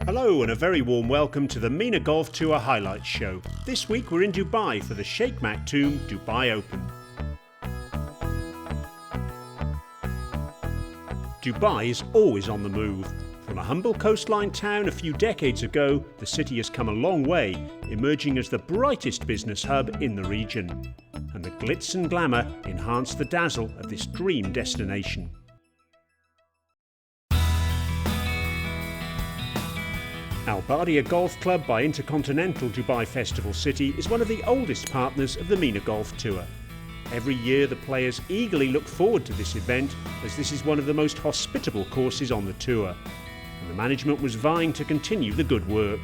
Hello and a very warm welcome to the MENA Golf Tour Highlights Show. This week we're in Dubai for the Shaikh Maktoum Dubai Open. Dubai is always on the move. From a humble coastline town a few decades ago, the city has come a long way, emerging as the brightest business hub in the region. And the glitz and glamour enhance the dazzle of this dream destination. Badia Golf Club by Intercontinental Dubai Festival City is one of the oldest partners of the MENA Golf Tour. Every year the players eagerly look forward to this event, as this is one of the most hospitable courses on the tour. And the management was vying to continue the good work.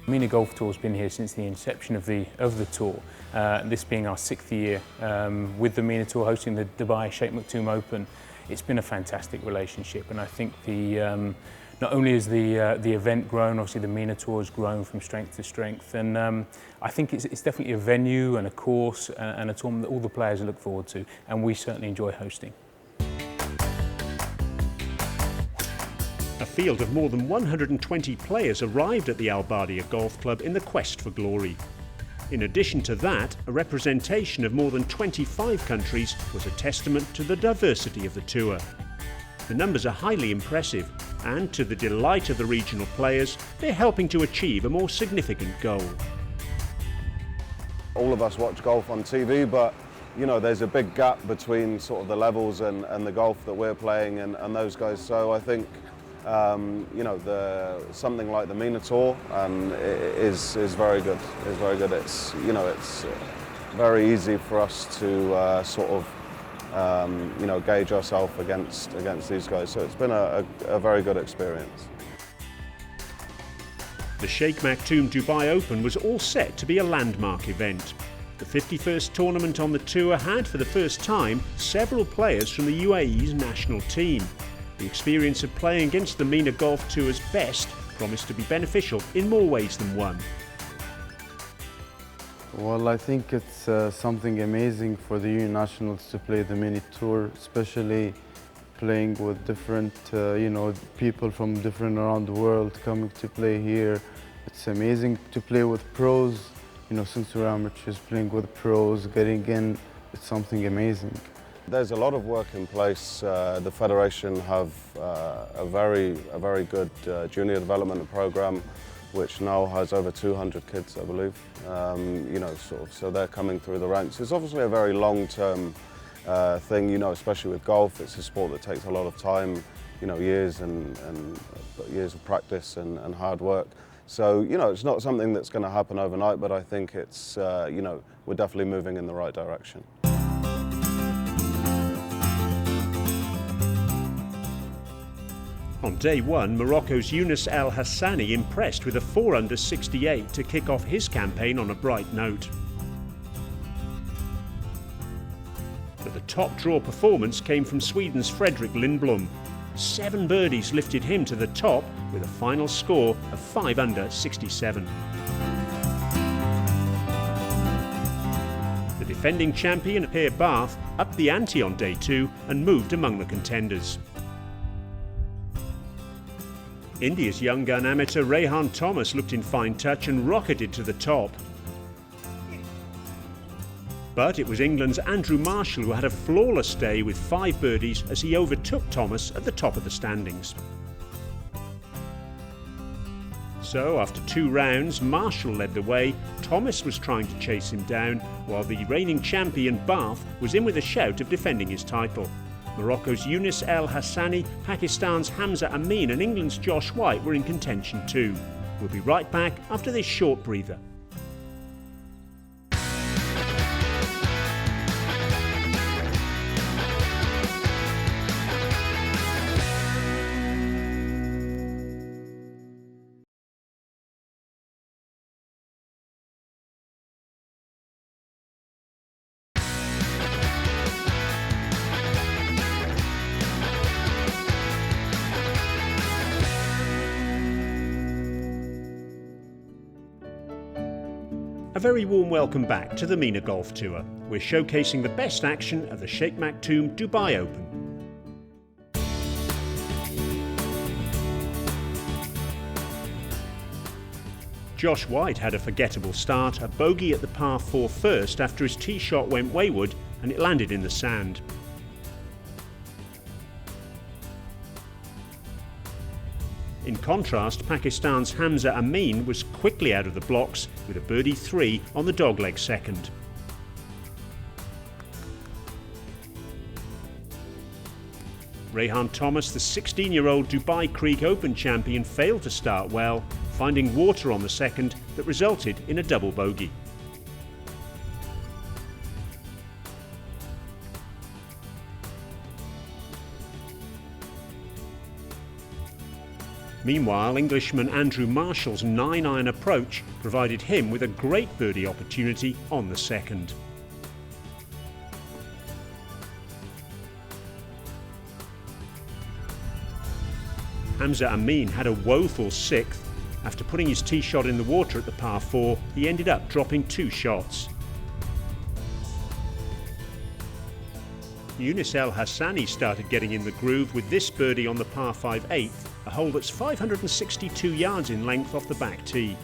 MENA Golf Tour has been here since the inception of the tour, this being our 6th year with the MENA Tour hosting the Dubai Shaikh Maktoum Open. It's been a fantastic relationship, and I think not only has the event grown, obviously the MENA Tour has grown from strength to strength, and I think it's definitely a venue and a course and a tournament that all the players look forward to, and we certainly enjoy hosting. A field of more than 120 players arrived at the Badia Golf Club in the quest for glory. In addition to that, a representation of more than 25 countries was a testament to the diversity of the tour. The numbers are highly impressive, and to the delight of the regional players, they're helping to achieve a more significant goal. All of us watch golf on TV, but you know, there's a big gap between sort of the levels and the golf that we're playing and those guys. So I think you know, something like the MENA Tour is very good. It's very good. It's, you know, it's very easy for us to sort of you know, gauge ourselves against these guys. So it's been a very good experience. The Shaikh Maktoum Dubai Open was all set to be a landmark event. The 51st tournament on the tour had, for the first time, several players from the UAE's national team. The experience of playing against the MENA Golf Tour's best promised to be beneficial in more ways than one. Well, I think it's something amazing for the UAE nationals to play the MENA Tour, especially playing with different you know, people from different around the world coming to play here. It's amazing to play with pros, you know, since we're amateurs, playing with pros, getting in, it's something amazing. There's a lot of work in place. The Federation have a very good junior development program, which now has over 200 kids, I believe. You know, sort of, so they're coming through the ranks. It's obviously a very long-term thing, you know, especially with golf. It's a sport that takes a lot of time, you know, years and years of practice and hard work. So, you know, it's not something that's going to happen overnight, but I think it's, you know, we're definitely moving in the right direction. On day one, Morocco's Younes El Hassani impressed with a 4 under 68 to kick off his campaign on a bright note. But the top draw performance came from Sweden's Fredrik Lindblom. 7 birdies lifted him to the top with a final score of 5 under 67. The defending champion, Per Bath, upped the ante on day 2 and moved among the contenders. India's young gun amateur Rehan Thomas looked in fine touch and rocketed to the top. But it was England's Andrew Marshall who had a flawless day with 5 birdies as he overtook Thomas at the top of the standings. So after 2 rounds, Marshall led the way. Thomas was trying to chase him down, while the reigning champion Bath was in with a shout of defending his title. Morocco's Younes El Hassani, Pakistan's Hamza Amin and England's Josh White were in contention too. We'll be right back after this short breather. A very warm welcome back to the MENA Golf Tour. We're showcasing the best action of the Shaikh Maktoum Dubai Open. Josh White had a forgettable start, a bogey at the par 4 first after his tee shot went wayward and it landed in the sand. In contrast, Pakistan's Hamza Amin was quickly out of the blocks with a birdie 3 on the dogleg second. Rehan Thomas, the 16-year-old Dubai Creek Open champion, failed to start well, finding water on the second that resulted in a double bogey. Meanwhile, Englishman Andrew Marshall's 9-iron approach provided him with a great birdie opportunity on the second. Hamza Amin had a woeful 6th. After putting his tee shot in the water at the par 4, he ended up dropping 2 shots. Yunus El Hassani started getting in the groove with this birdie on the par 5 8th, a hole that's 562 yards in length off the back tee.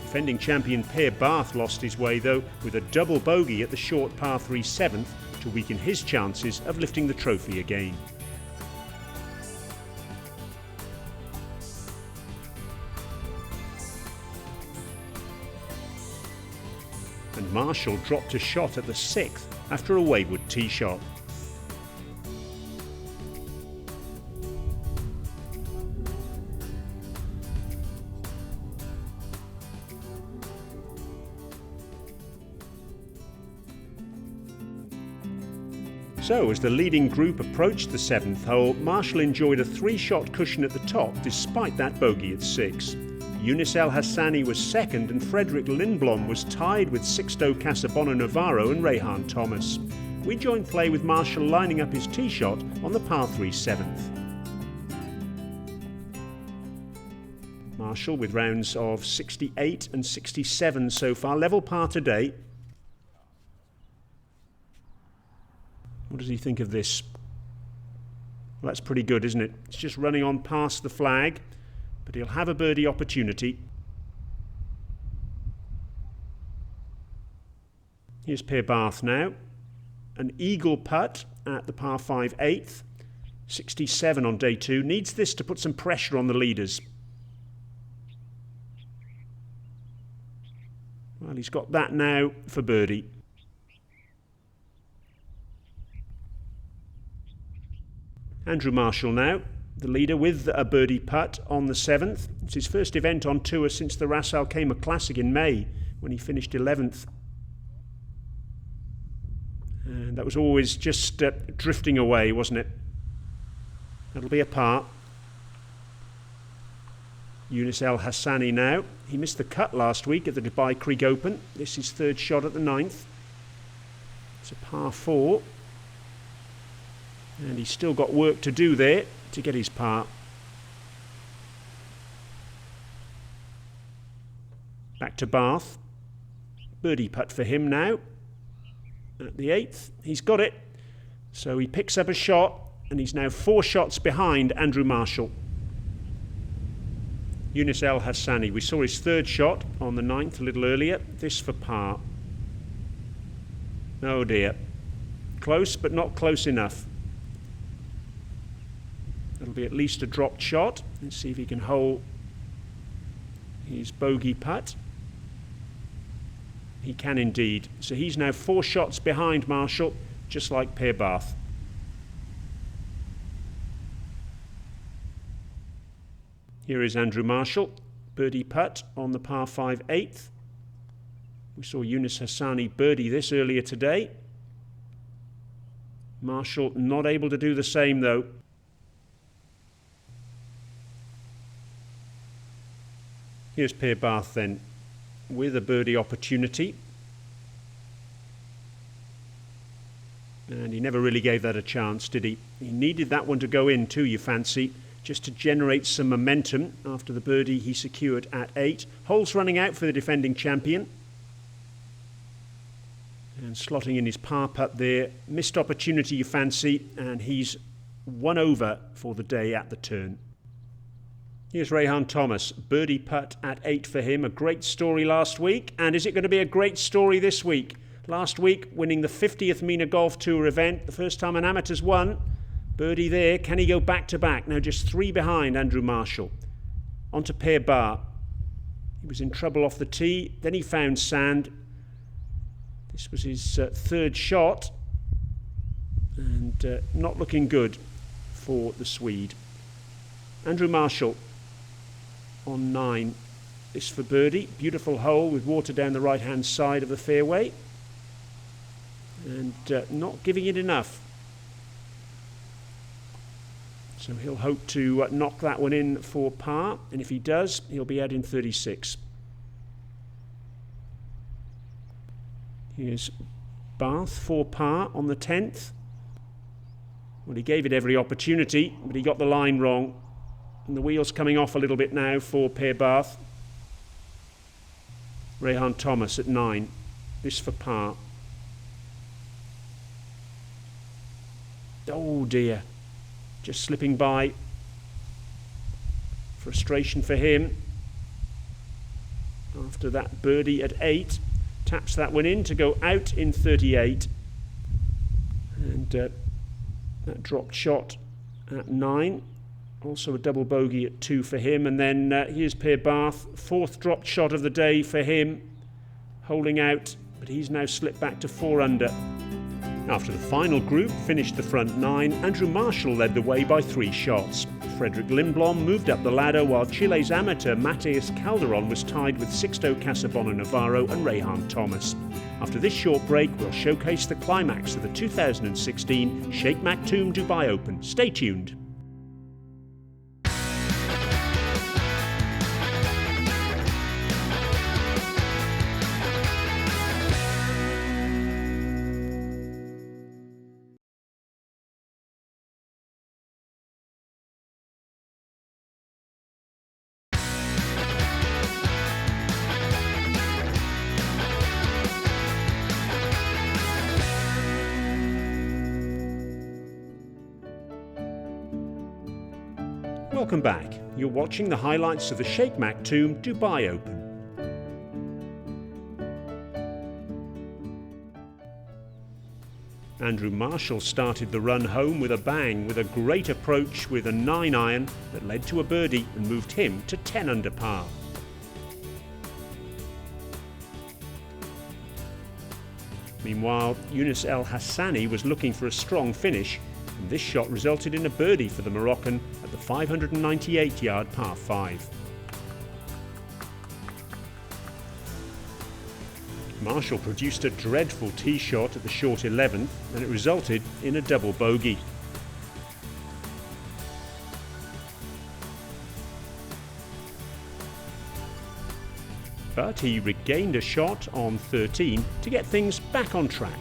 Defending champion Per Barth lost his way though with a double bogey at the short par 3 7th to weaken his chances of lifting the trophy again. And Marshall dropped a shot at the 6th after a wayward tee shot. So, as the leading group approached the 7th hole, Marshall enjoyed a 3-shot cushion at the top despite that bogey at 6. Yunus El Hassani was second and Frederick Lindblom was tied with Sixto Casabona Navarro and Rehan Thomas. We joined play with Marshall lining up his tee shot on the par 3 7th. Marshall with rounds of 68 and 67 so far, level par today. What does he think of this? Well, that's pretty good, isn't it? It's just running on past the flag, but he'll have a birdie opportunity. Here's Per Barth now. An eagle putt at the par 5 8th. 67 on day 2. Needs this to put some pressure on the leaders. Well, he's got that now for birdie. Andrew Marshall now, the leader with a birdie putt on the 7th. It's his first event on tour since the Ras Al Khaimah Classic in May, when he finished 11th. And that was always just drifting away, wasn't it? That'll be a par. Yunus El Hassani now. He missed the cut last week at the Dubai Creek Open. This is his 3rd shot at the 9th. It's a par 4. And he's still got work to do there to get his par. Back to Barth. Birdie putt for him now. At the 8th, he's got it. So he picks up a shot and he's now 4 shots behind Andrew Marshall. Yunus El Hassani, we saw his 3rd shot on the 9th a little earlier. This for par. Oh dear. Close, but not close enough. It'll be at least a dropped shot. Let's see if he can hold his bogey putt. He can indeed. So he's now 4 shots behind Marshall, just like Per Barth. Here is Andrew Marshall, birdie putt on the par 5 8th. We saw Yunus Hassani birdie this earlier today. Marshall not able to do the same though. Here's Per Barth then, with a birdie opportunity. And he never really gave that a chance, did he? He needed that one to go in too, you fancy, just to generate some momentum after the birdie he secured at 8. Holes running out for the defending champion. And slotting in his par putt there. Missed opportunity, you fancy, and he's 1 over for the day at the turn. Here's Rehan Thomas, birdie putt at 8 for him. A great story last week, and is it going to be a great story this week? Last week, winning the 50th MENA Golf Tour event, the first time an amateur's won. Birdie there, can he go back to back? Now just 3 behind Andrew Marshall. On to Per Bar. He was in trouble off the tee, then he found sand. This was his third shot, and not looking good for the Swede. Andrew Marshall on 9. This for birdie. Beautiful hole with water down the right hand side of the fairway, and not giving it enough. So he'll hope to knock that one in for par, and if he does, he'll be out in 36. Here's Bath for par on the 10th. Well, he gave it every opportunity, but he got the line wrong. And the wheel's coming off a little bit now for Per Bath. Rehan Thomas at 9. This for par. Oh dear. Just slipping by. Frustration for him. After that birdie at 8. Taps that one in to go out in 38. And that dropped shot at 9. Also a double bogey at 2 for him. And then here's Per Bath. 4th dropped shot of the day for him. Holding out, but he's now slipped back to 4 under. After the final group finished the front 9, Andrew Marshall led the way by 3 shots. Frederick Lindblom moved up the ladder, while Chile's amateur Mateus Calderon was tied with Sixto Casabona Navarro and Rehan Thomas. After this short break, we'll showcase the climax of the 2016 Shaikh Maktoum Dubai Open. Stay tuned. Welcome back. You're watching the highlights of the Shaikh Maktoum Dubai Open. Andrew Marshall started the run home with a bang, with a great approach with a 9-iron that led to a birdie and moved him to 10 under par. Meanwhile, Yunus El Hassani was looking for a strong finish, and this shot resulted in a birdie for the Moroccan at the 598-yard par 5. Marshall produced a dreadful tee shot at the short 11th, and it resulted in a double bogey. But he regained a shot on 13 to get things back on track.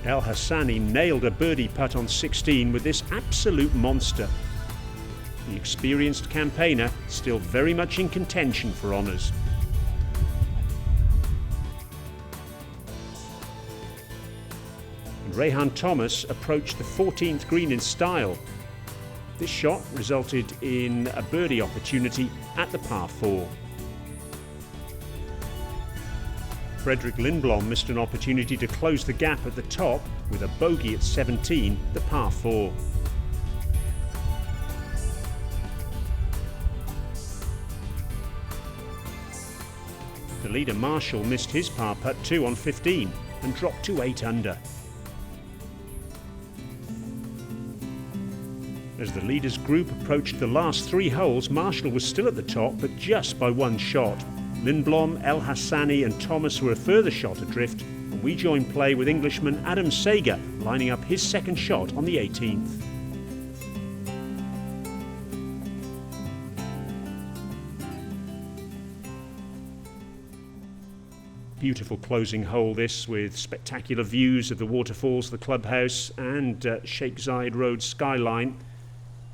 El Hassani nailed a birdie putt on 16 with this absolute monster. The experienced campaigner still very much in contention for honours. And Rehan Thomas approached the 14th green in style. This shot resulted in a birdie opportunity at the par 4. Frederick Lindblom missed an opportunity to close the gap at the top with a bogey at 17, the par 4. The leader Marshall missed his par putt too on 15 and dropped to 8 under. As the leaders group approached the last 3 holes, Marshall was still at the top, but just by 1 shot. Lindblom, El Hassani and Thomas were a further shot adrift, and we joined play with Englishman Adam Sager lining up his second shot on the 18th. Beautiful closing hole this, with spectacular views of the waterfalls, the clubhouse and Sheikh Zayed Road skyline.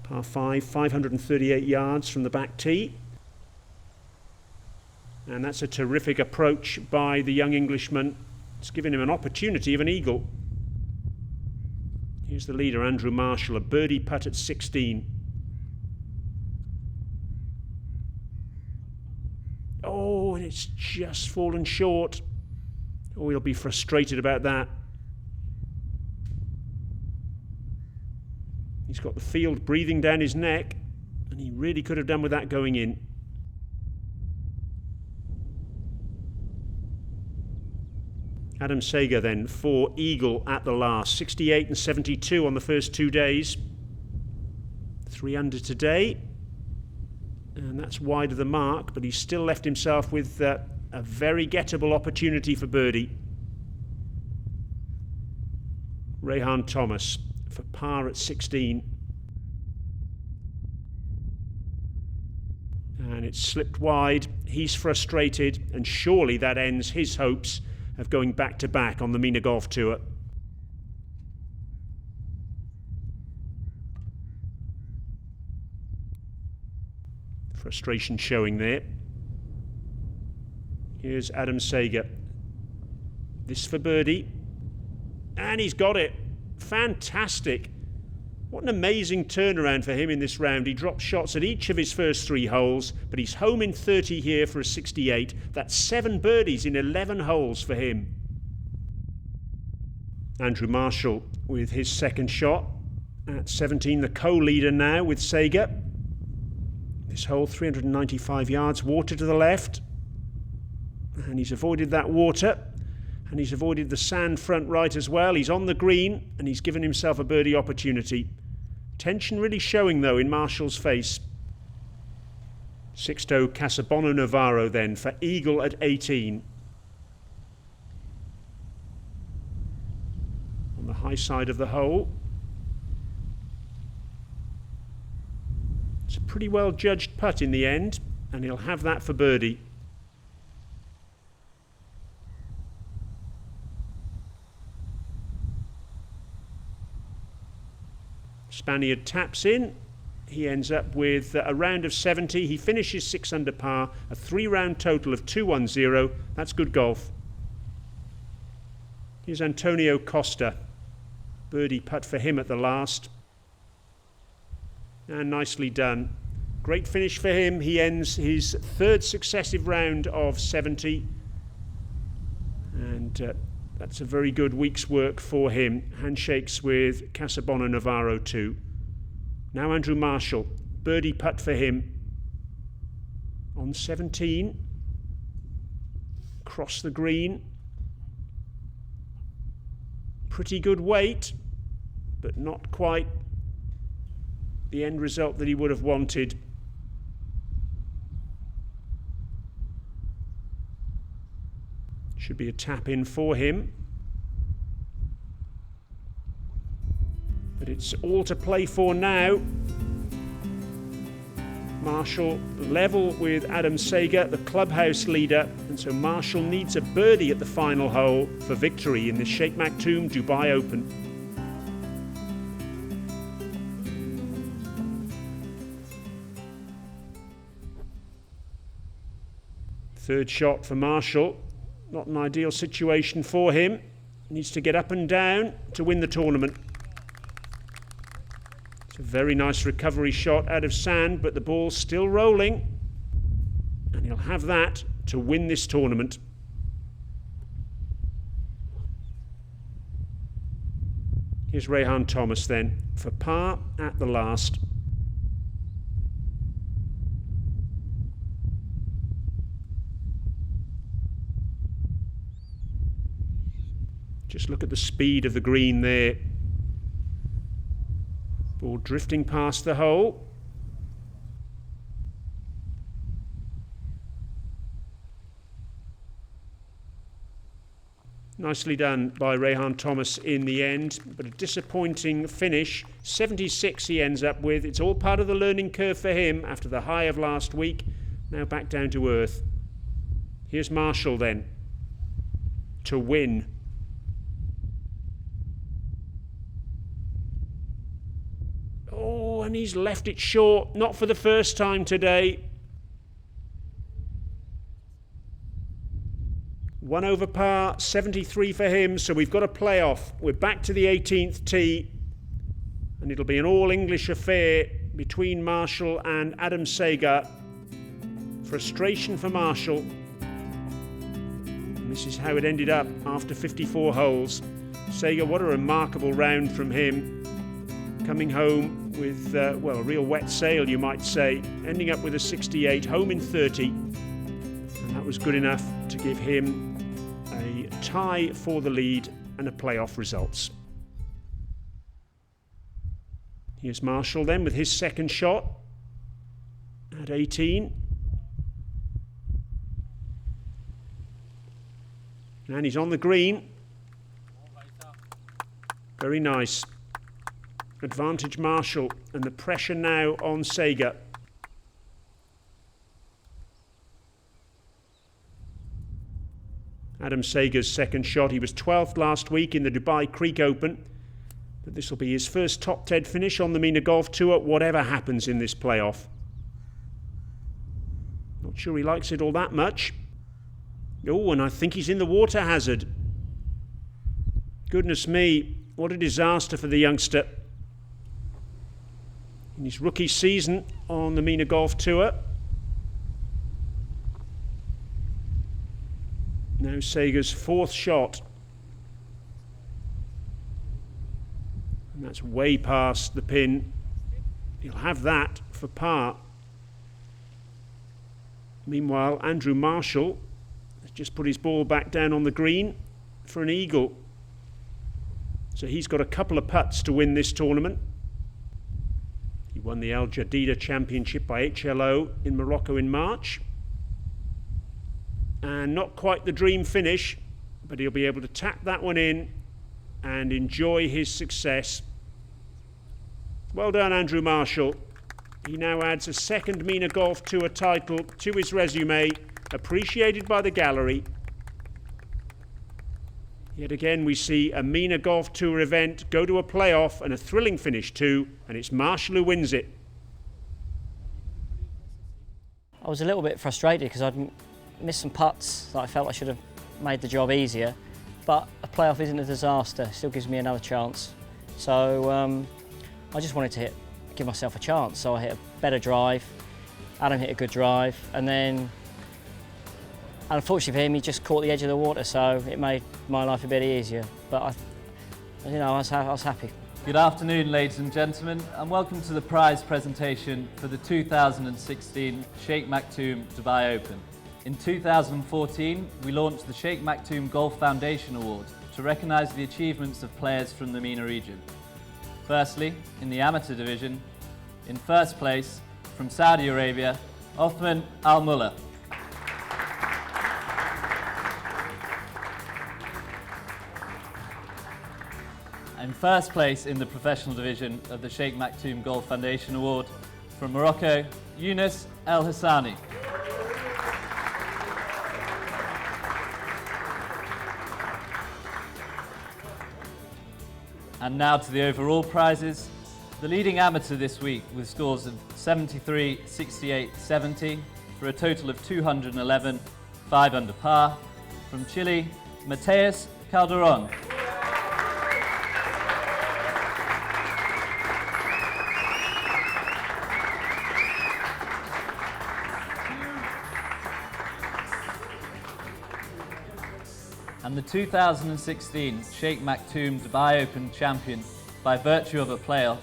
Par 5, 538 yards from the back tee. And that's a terrific approach by the young Englishman. It's given him an opportunity of an eagle. Here's the leader, Andrew Marshall, a birdie putt at 16. Oh, and it's just fallen short. Oh, he'll be frustrated about that. He's got the field breathing down his neck, and he really could have done with that going in. Adam Sager then for eagle at the last. 68 and 72 on the first 2 days. 3 under today. And that's wide of the mark, but he's still left himself with a very gettable opportunity for birdie. Rehan Thomas for par at 16. And it's slipped wide. He's frustrated, and surely that ends his hopes of going back-to-back on the MENA Golf Tour. Frustration showing there. Here's Adam Sager. This for birdie. And he's got it. Fantastic. What an amazing turnaround for him in this round. He dropped shots at each of his first 3 holes, but he's home in 30 here for a 68. That's 7 birdies in 11 holes for him. Andrew Marshall with his second shot at 17, the co-leader now with Sager. This hole, 395 yards, water to the left. And he's avoided that water. And he's avoided the sand front right as well. He's on the green, and he's given himself a birdie opportunity. Tension really showing, though, in Marshall's face. Sixto Casabonno Navarro then for eagle at 18. On the high side of the hole. It's a pretty well judged putt in the end, and he'll have that for birdie. Spaniard taps in. He ends up with a round of 70. He finishes 6 under par, a 3-round total of 210. That's good golf. Here's Antonio Costa. Birdie putt for him at the last. And nicely done. Great finish for him. He ends his 3rd successive round of 70. And that's a very good week's work for him. Handshakes with Casabonno Navarro too. Now Andrew Marshall. Birdie putt for him. On 17. Cross the green. Pretty good weight, but not quite the end result that he would have wanted. Should be a tap in for him. But it's all to play for now. Marshall level with Adam Sager, the clubhouse leader, and so Marshall needs a birdie at the final hole for victory in the Shaikh Maktoum Dubai Open. Third shot for Marshall. Not an ideal situation for him. He needs to get up and down to win the tournament. It's a very nice recovery shot out of sand, but the ball's still rolling. And he'll have that to win this tournament. Here's Rehan Thomas then for par at the last. Just look at the speed of the green there. Ball drifting past the hole. Nicely done by Rehan Thomas in the end, but a disappointing finish. 76 he ends up with. It's all part of the learning curve for him after the high of last week. Now back down to earth. Here's Marshall then to win. Oh, and he's left it short. Not for the first time today. 1 over par, 73 for him, so we've got a playoff. We're back to the 18th tee, and it'll be an all-English affair between Marshall and Adam Sager. Frustration for Marshall. And this is how it ended up after 54 holes. Sager, what a remarkable round from him. Coming home with, well, a real wet sail, you might say. Ending up with a 68, home in 30. And that was good enough to give him a tie for the lead and a playoff results. Here's Marshall then with his second shot at 18. And he's on the green. Very nice. Advantage Marshall, and the pressure now on Sager. Adam Sager's second shot. He was 12th last week in the Dubai Creek Open, but this will be his first top 10 finish on the MENA Golf Tour, whatever happens in this playoff. Not sure he likes it all that much. Oh, and I think he's in the water hazard. Goodness me, what a disaster for the youngster. In his rookie season on the MENA Golf Tour. Now Sager's fourth shot. And that's way past the pin. He'll have that for par. Meanwhile, Andrew Marshall has just put his ball back down on the green for an eagle. So he's got a couple of putts to win this tournament. He won the Al Jadida Championship by HLO in Morocco in March. And not quite the dream finish, but he'll be able to tap that one in and enjoy his success. Well done, Andrew Marshall. He now adds a second MENA Golf Tour title to his resume, appreciated by the gallery. Yet again, we see a MENA Golf Tour event go to a playoff and a thrilling finish too, and it's Marshall who wins it. I was a little bit frustrated because I'd missed some putts that I felt I should have made the job easier, but a playoff isn't a disaster, it still gives me another chance. So I just wanted to give myself a chance, so I hit a better drive, Adam hit a good drive, and then unfortunately for him, he just caught the edge of the water, so it made my life a bit easier. But I was happy. Good afternoon, ladies and gentlemen, and welcome to the prize presentation for the 2016 Shaikh Maktoum Dubai Open. In 2014, we launched the Shaikh Maktoum Golf Foundation Award to recognise the achievements of players from the MENA region. Firstly, in the amateur division, in first place, from Saudi Arabia, Othman Al-Mullah. In first place in the professional division of the Shaikh Maktoum Golf Foundation Award, from Morocco, Yunus El Hassani. And now to the overall prizes. The leading amateur this week with scores of 73, 68, 70 for a total of 211, 5 under par. From Chile, Mateus Calderon. And the 2016 Shaikh Maktoum Dubai Open champion by virtue of a playoff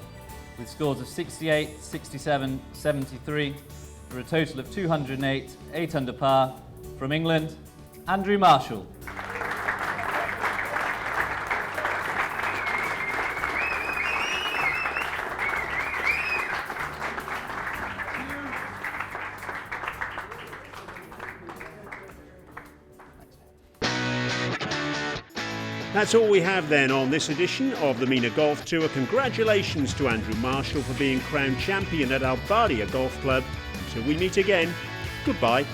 with scores of 68, 67, 73 for a total of 208, 8 under par, from England, Andrew Marshall. That's all we have then on this edition of the MENA Golf Tour. Congratulations to Andrew Marshall for being crowned champion at Badia Golf Club. Until we meet again, goodbye.